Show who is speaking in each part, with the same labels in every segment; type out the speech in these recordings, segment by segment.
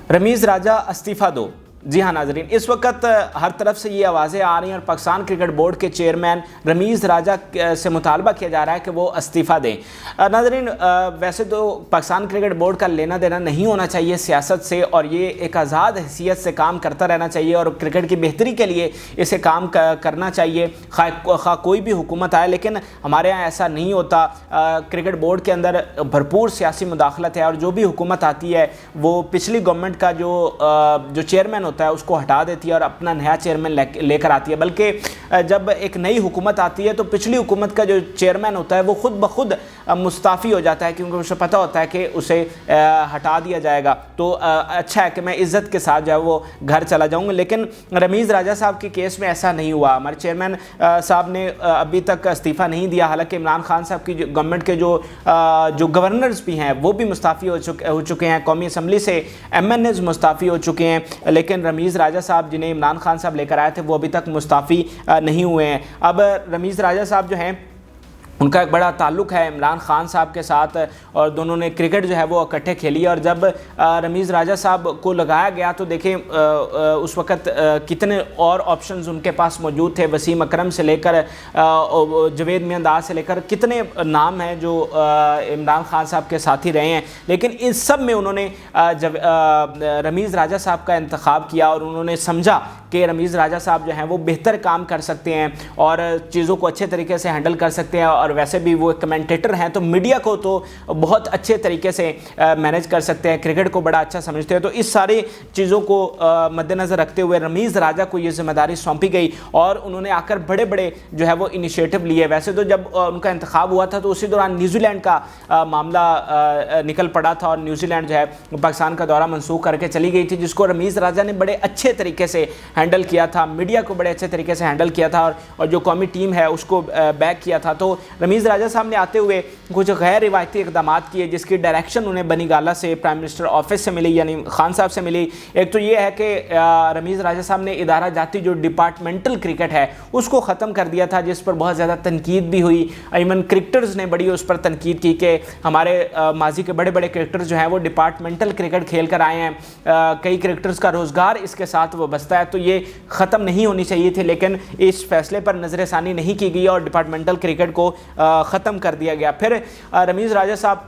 Speaker 1: रमीज़ राजा इस्तीफ़ा दो। जी हाँ नाजरीन, इस वक्त हर तरफ से ये आवाज़ें आ रही हैं और पाकिस्तान क्रिकेट बोर्ड के चेयरमैन रमीज़ राजा से मुतालबा किया जा रहा है कि वो इस्तीफ़ा दें। नाजरीन, वैसे तो पाकिस्तान क्रिकेट बोर्ड का लेना देना नहीं होना चाहिए सियासत से, और ये एक आज़ाद हैसियत से काम करता रहना चाहिए और क्रिकेट की बेहतरी के लिए इसे काम करना चाहिए, खा कोई भी हुकूमत आए। लेकिन हमारे यहाँ ऐसा नहीं होता। क्रिकेट बोर्ड के अंदर भरपूर सियासी मुदाखलत है और जो भी हुकूमत आती है वो पिछली गवर्नमेंट का जो चेयरमैन होता है उसको हटा देती है और अपना नया चेयरमैन लेकर आती है। बल्कि जब एक नई हुकूमत आती है तो पिछली हुकूमत का जो चेयरमैन होता है वो खुद ब खुद मुस्ताफ़ी हो जाता है, क्योंकि उसे पता होता है कि उसे हटा दिया जाएगा। तो अच्छा है कि मैं इज़्ज़त के साथ जो है वो घर चला जाऊँगा। लेकिन रमीज़ राजा साहब के केस में ऐसा नहीं हुआ। हमारे चेयरमैन साहब ने अभी तक इस्तीफ़ा नहीं दिया। हालांकि इमरान खान साहब की गवर्नमेंट के जो गवर्नर्स भी हैं वो भी मुस्ताफ़ी हो चुके हैं, कौमी असम्बली से MNAs मुस्ताफ़ी हो चुके हैं। लेकिन रमीज़ राजा साहब जिन्हें इमरान खान साहब लेकर आए थे वो अभी तक मुस्ताफ़ी नहीं हुए हैं। अब रमीज़ राजा साहब जो हैं उनका एक बड़ा ताल्लुक़ है इमरान खान साहब के साथ और दोनों ने क्रिकेट जो है वो इकट्ठे खेली है। और जब रमीज़ राजा साहब को लगाया गया तो देखें उस वक़्त कितने और ऑप्शंस उनके पास मौजूद थे। वसीम अकरम से लेकर जवेद मियांदाद से लेकर कितने नाम हैं जो इमरान खान साहब के साथ ही रहे हैं। लेकिन इस सब में उन्होंने जब रमीज़ राजा साहब का इंतखाब किया और उन्होंने समझा कि रमीज़ राजा साहब जो हैं वो बेहतर काम कर सकते हैं और चीज़ों को अच्छे तरीके से हैंडल कर सकते हैं, और वैसे भी वो कमेंटेटर हैं तो मीडिया को तो बहुत अच्छे तरीके से मैनेज कर सकते हैं, क्रिकेट को बड़ा अच्छा समझते हैं। तो इस सारी चीज़ों को मद्देनज़र रखते हुए रमीज़ राजा को ये जिम्मेदारी सौंपी गई और उन्होंने आकर बड़े बड़े जो है वो इनिशिएटिव लिए। वैसे तो जब उनका इंतखाब हुआ था तो उसी दौरान न्यूजीलैंड का मामला निकल पड़ा था और न्यूजीलैंड जो है पाकिस्तान का दौरा मनसूख करके चली गई थी, जिसको रमीज़ राजा ने बड़े अच्छे तरीके से हैंडल किया था, मीडिया को बड़े अच्छे तरीके से हैंडल किया था और जो कौमी टीम है उसको बैक किया था। तो रमीज़ राजा साहब ने आते हुए कुछ गैर रिवायती इक़दाम किए जिसकी डायरेक्शन उन्हें बनी गाला से, प्राइम मिनिस्टर ऑफिस से मिली, यानी खान साहब से मिली। एक तो ये है कि रमीज़ राजा साहब ने इदारा जाती जो डिपार्टमेंटल क्रिकेट है उसको ख़त्म कर दिया था, जिस पर बहुत ज़्यादा तनकीद भी हुई। इवन क्रिकेटर्स ने बड़ी उस पर तनकीद की कि हमारे माजी के बड़े बड़े क्रिकेटर्स जो हैं वो डिपार्टमेंटल क्रिकेट खेल कर आए हैं, कई क्रिकेटर्स का रोज़गार इसके साथ वो बसता है, तो ये ख़त्म नहीं होनी चाहिए थी। लेकिन इस फैसले पर नज़रसानी नहीं की गई और डिपार्टमेंटल क्रिकेट को ख़त्म कर दिया गया। फिर रमीज़ राजा साहब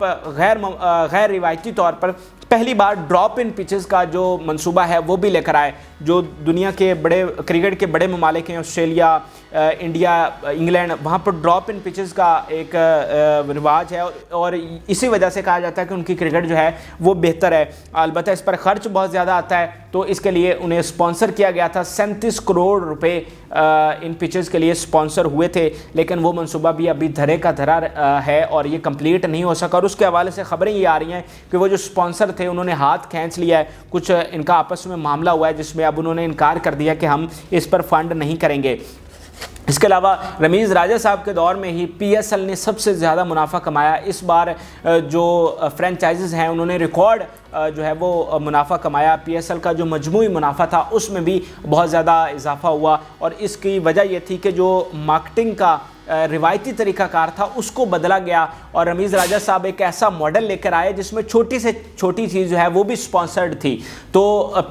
Speaker 1: गैर रिवायती तौर पर पहली बार ड्रॉप इन पिचेस का जो मंसूबा है वो भी लेकर आए। जो दुनिया के बड़े क्रिकेट के बड़े ममालिक हैं, ऑस्ट्रेलिया, इंडिया, इंग्लैंड, वहाँ पर ड्रॉप इन पिचेस का एक रिवाज है और इसी वजह से कहा जाता है कि उनकी क्रिकेट जो है वो बेहतर है। अलबत्ता इस पर ख़र्च बहुत ज़्यादा आता है, तो इसके लिए उन्हें स्पॉन्सर किया गया था। 37 करोड़ रुपए इन पिचेस के लिए स्पॉन्सर हुए थे, लेकिन वो मंसूबा भी अभी धरे का धरा है और ये कंप्लीट नहीं हो सका। और उसके हवाले से खबरें ये आ रही हैं कि वो जो स्पॉन्सर थे उन्होंने हाथ खींच लिया है, कुछ इनका आपस में मामला हुआ है जिसमें अब उन्होंने इनकार कर दिया कि हम इस पर फंड नहीं करेंगे। इसके अलावा रमीज़ राजा साहब के दौर में ही PSL ने सबसे ज़्यादा मुनाफा कमाया। इस बार जो फ्रेंचाइजेज़ हैं उन्होंने रिकॉर्ड जो है वो मुनाफा कमाया। PSL का जो मजमूई मुनाफा था उसमें भी बहुत ज़्यादा इजाफा हुआ और इसकी वजह ये थी कि जो मार्केटिंग का रिवायती तरीक़ाकार था उसको बदला गया और रमीज़ राजा साहब एक ऐसा मॉडल लेकर आए जिसमें छोटी से छोटी चीज़ जो है वो भी स्पॉन्सर्ड थी। तो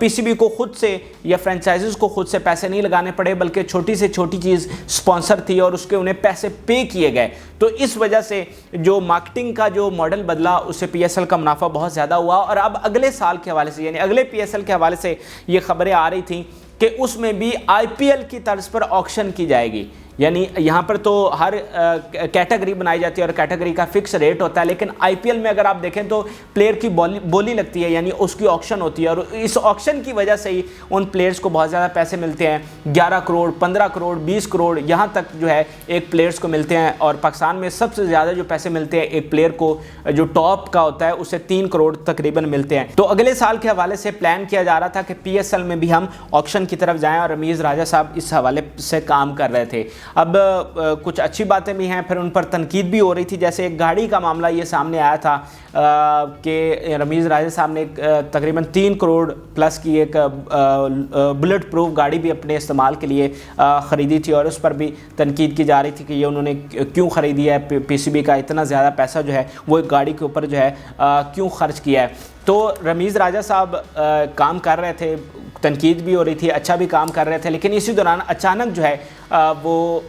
Speaker 1: PCB को खुद से या फ्रेंचाइजेज़ को खुद से पैसे नहीं लगाने पड़े, बल्कि छोटी से छोटी चीज़ स्पॉन्सर थी और उसके उन्हें पैसे पे किए गए। तो इस वजह से जो मार्केटिंग का जो मॉडल बदला उससे PSL का मुनाफा बहुत ज़्यादा हुआ। और अब अगले साल के हवाले से यानी अगले PSL के हवाले से ये खबरें आ रही थी कि उसमें भी IPL की तर्ज पर ऑक्शन की जाएगी। यानी यहाँ पर तो हर कैटेगरी बनाई जाती है और कैटेगरी का फिक्स रेट होता है, लेकिन IPL में अगर आप देखें तो प्लेयर की बोली लगती है, यानी उसकी ऑक्शन होती है और इस ऑक्शन की वजह से ही उन प्लेयर्स को बहुत ज़्यादा पैसे मिलते हैं। 11 करोड़, 15 करोड़, 20 करोड़ यहाँ तक जो है एक प्लेयर्स को मिलते हैं। और पाकिस्तान में सबसे ज़्यादा जो पैसे मिलते हैं एक प्लेयर को जो टॉप का होता है उसे 3 करोड़ तकरीबन मिलते हैं। तो अगले साल के हवाले से प्लान किया जा रहा था कि PSL में भी हम ऑक्शन की तरफ जाएँ और रमीज़ राजा साहब इस हवाले से काम कर रहे थे। اب کچھ اچھی باتیں بھی ہیں، پھر ان پر تنقید بھی ہو رہی تھی، جیسے ایک گاڑی کا معاملہ یہ سامنے آیا تھا کہ رمیز راجہ صاحب نے تقریباً 3 کروڑ پلس کی ایک بلٹ پروف گاڑی بھی اپنے استعمال کے لیے خریدی تھی، اور اس پر بھی تنقید کی جا رہی تھی کہ یہ انہوں نے کیوں خریدی ہے، پی سی بی کا اتنا زیادہ پیسہ جو ہے وہ ایک گاڑی کے اوپر جو ہے کیوں خرچ کیا ہے۔ تو رمیز راجہ صاحب کام کر رہے تھے، تنقید بھی ہو رہی تھی، اچھا بھی کام کر رہے تھے، لیکن اسی دوران اچانک جو ہے وہ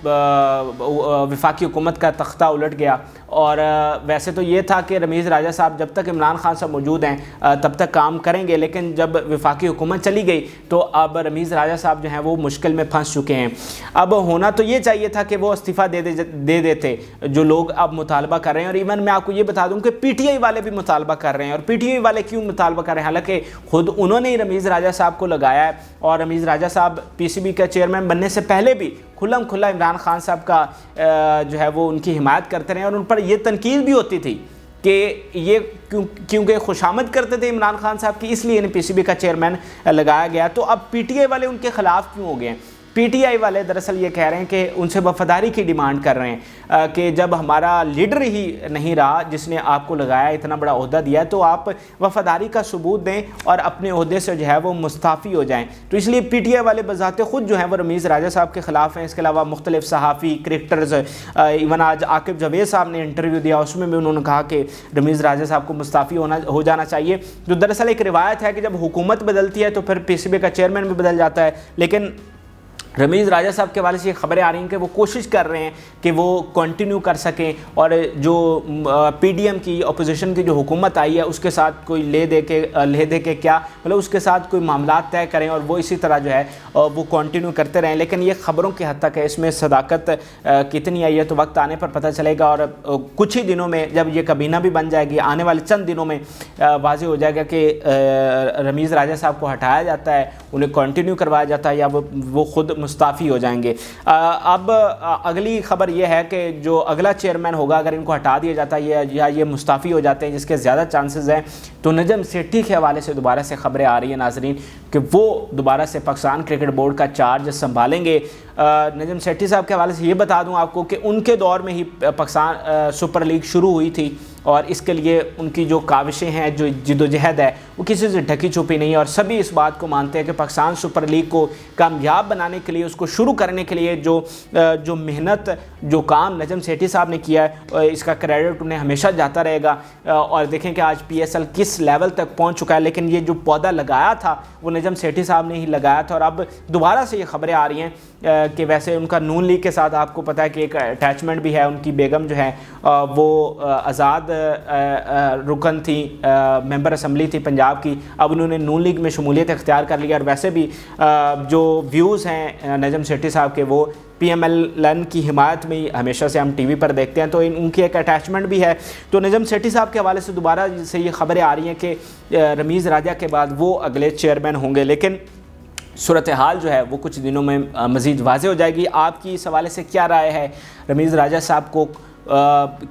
Speaker 1: وفاقی حکومت کا تختہ الٹ گیا۔ اور ویسے تو یہ تھا کہ رمیز راجہ صاحب جب تک عمران خان صاحب موجود ہیں تب تک کام کریں گے، لیکن جب وفاقی حکومت چلی گئی تو اب رمیز راجہ صاحب جو ہیں وہ مشکل میں پھنس چکے ہیں۔ اب ہونا تو یہ چاہیے تھا کہ وہ استعفیٰ دے دیتے جو لوگ اب مطالبہ کر رہے ہیں، اور ایون میں آپ کو یہ بتا دوں کہ پی ٹی آئی والے بھی مطالبہ کر رہے ہیں، اور پی ٹی آئی والے کیوں مطالبہ کر رہے ہیں، حالانکہ خود انہوں نے ہی رمیز راجہ صاحب کو لگایا ہے، اور رمیز راجہ صاحب پی سی بی کا چیئرمین بننے سے پہلے بھی کھلم کھلا عمران خان صاحب کا جو ہے وہ ان کی حمایت کرتے رہے، اور ان پر یہ تنقید بھی ہوتی تھی کہ یہ کیونکہ خوشامد کرتے تھے عمران خان صاحب کی، اس لیے انہیں پی سی بی کا چیئرمین لگایا گیا۔ تو اب پی ٹی آئی والے ان کے خلاف کیوں ہو گئے ہیں؟ پی ٹی آئی والے دراصل یہ کہہ رہے ہیں کہ ان سے وفاداری کی ڈیمانڈ کر رہے ہیں کہ جب ہمارا لیڈر ہی نہیں رہا جس نے آپ کو لگایا، اتنا بڑا عہدہ دیا ہے، تو آپ وفاداری کا ثبوت دیں اور اپنے عہدے سے جو ہے وہ مستعفی ہو جائیں۔ تو اس لیے پی ٹی آئی والے بذات خود جو ہیں وہ رمیز راجہ صاحب کے خلاف ہیں۔ اس کے علاوہ مختلف صحافی، کرکٹرز، ایون آج عاقب جاوید صاحب نے انٹرویو دیا، اس میں بھی انہوں نے کہا کہ رمیز راجہ صاحب کو مستعفی ہو جانا چاہیے۔ جو دراصل ایک روایت ہے کہ جب حکومت بدلتی ہے تو پھر پی سی بی کا چیئرمین بھی بدل جاتا ہے، لیکن رمیز راجہ صاحب کے حوالے سے یہ خبریں آ رہی ہیں کہ وہ کوشش کر رہے ہیں کہ وہ کنٹینیو کر سکیں، اور جو پی ڈی ایم کی اپوزیشن کی جو حکومت آئی ہے اس کے ساتھ کوئی لے دے کے کیا مطلب اس کے ساتھ کوئی معاملات طے کریں، اور وہ اسی طرح جو ہے وہ کنٹینیو کرتے رہیں۔ لیکن یہ خبروں کی حد تک ہے، اس میں صداقت کتنی آئی ہے تو وقت آنے پر پتہ چلے گا، اور کچھ ہی دنوں میں جب یہ کابینہ بھی بن جائے گی، آنے والے چند دنوں میں واضح ہو جائے گا کہ رمیز راجہ صاحب کو ہٹایا جاتا ہے، انہیں کنٹینیو کروایا جاتا ہے، یا وہ خود مستعفی ہو جائیں گے۔ اب اگلی خبر یہ ہے کہ جو اگلا چیئرمین ہوگا اگر ان کو ہٹا دیا جاتا ہے یا یہ مستعفی ہو جاتے ہیں، جس کے زیادہ چانسز ہیں، تو نجم سیٹھی کے حوالے سے دوبارہ سے خبریں آ رہی ہیں ناظرین کہ وہ دوبارہ سے پاکستان کرکٹ بورڈ کا چارج سنبھالیں گے۔ نجم سیٹھی صاحب کے حوالے سے یہ بتا دوں آپ کو کہ ان کے دور میں ہی پاکستان سپر لیگ شروع ہوئی تھی، اور اس کے لیے ان کی جو کاوشیں ہیں، جو جدوجہد ہے، وہ کسی سے ڈھکی چھپی نہیں ہے، اور سبھی اس بات کو مانتے ہیں کہ پاکستان سپر لیگ کو کامیاب بنانے کے لیے، اس کو شروع کرنے کے لیے جو محنت، جو کام نجم سیٹھی صاحب نے کیا ہے، اس کا کریڈٹ انہیں ہمیشہ جاتا رہے گا۔ اور دیکھیں کہ آج پی ایس ایل کس لیول تک پہنچ چکا ہے، لیکن یہ جو پودا لگایا تھا وہ نجم سیٹھی صاحب نے ہی لگایا تھا، اور اب دوبارہ سے یہ خبریں آ رہی ہیں کہ ویسے ان کا نون لیگ کے ساتھ آپ کو پتہ ہے کہ ایک اٹیچمنٹ بھی ہے، ان کی بیگم جو ہے وہ آزاد رکن تھی، ممبر اسمبلی تھی پنجاب کی، اب انہوں نے نون لیگ میں شمولیت اختیار کر لیا، اور ویسے بھی جو ویوز ہیں نجم سیٹھی صاحب کے وہ پی ایم ایل این کی حمایت میں ہمیشہ سے ہم ٹی وی پر دیکھتے ہیں، تو ان کی ایک اٹیچمنٹ بھی ہے۔ تو نجم سیٹھی صاحب کے حوالے سے دوبارہ سے یہ خبریں آ رہی ہیں کہ رمیز راجہ کے بعد وہ اگلے چیئرمین ہوں گے، لیکن صورتحال جو ہے وہ کچھ دنوں میں مزید واضح ہو جائے گی۔ آپ کی اس حوالے سے کیا رائے ہے؟ رمیز راجہ صاحب کو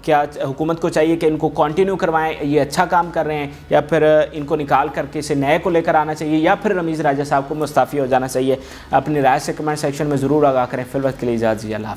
Speaker 1: کیا حکومت کو چاہیے کہ ان کو کنٹینیو کروائیں، یہ اچھا کام کر رہے ہیں، یا پھر ان کو نکال کر کے اسے نئے کو لے کر آنا چاہیے، یا پھر رمیز راجہ صاحب کو مستعفی ہو جانا چاہیے؟ اپنی رائے سے کمنٹ سیکشن میں ضرور آگاہ کریں۔ فی الوقت کے لیے اجازت دیجیے، اللہ حافظ۔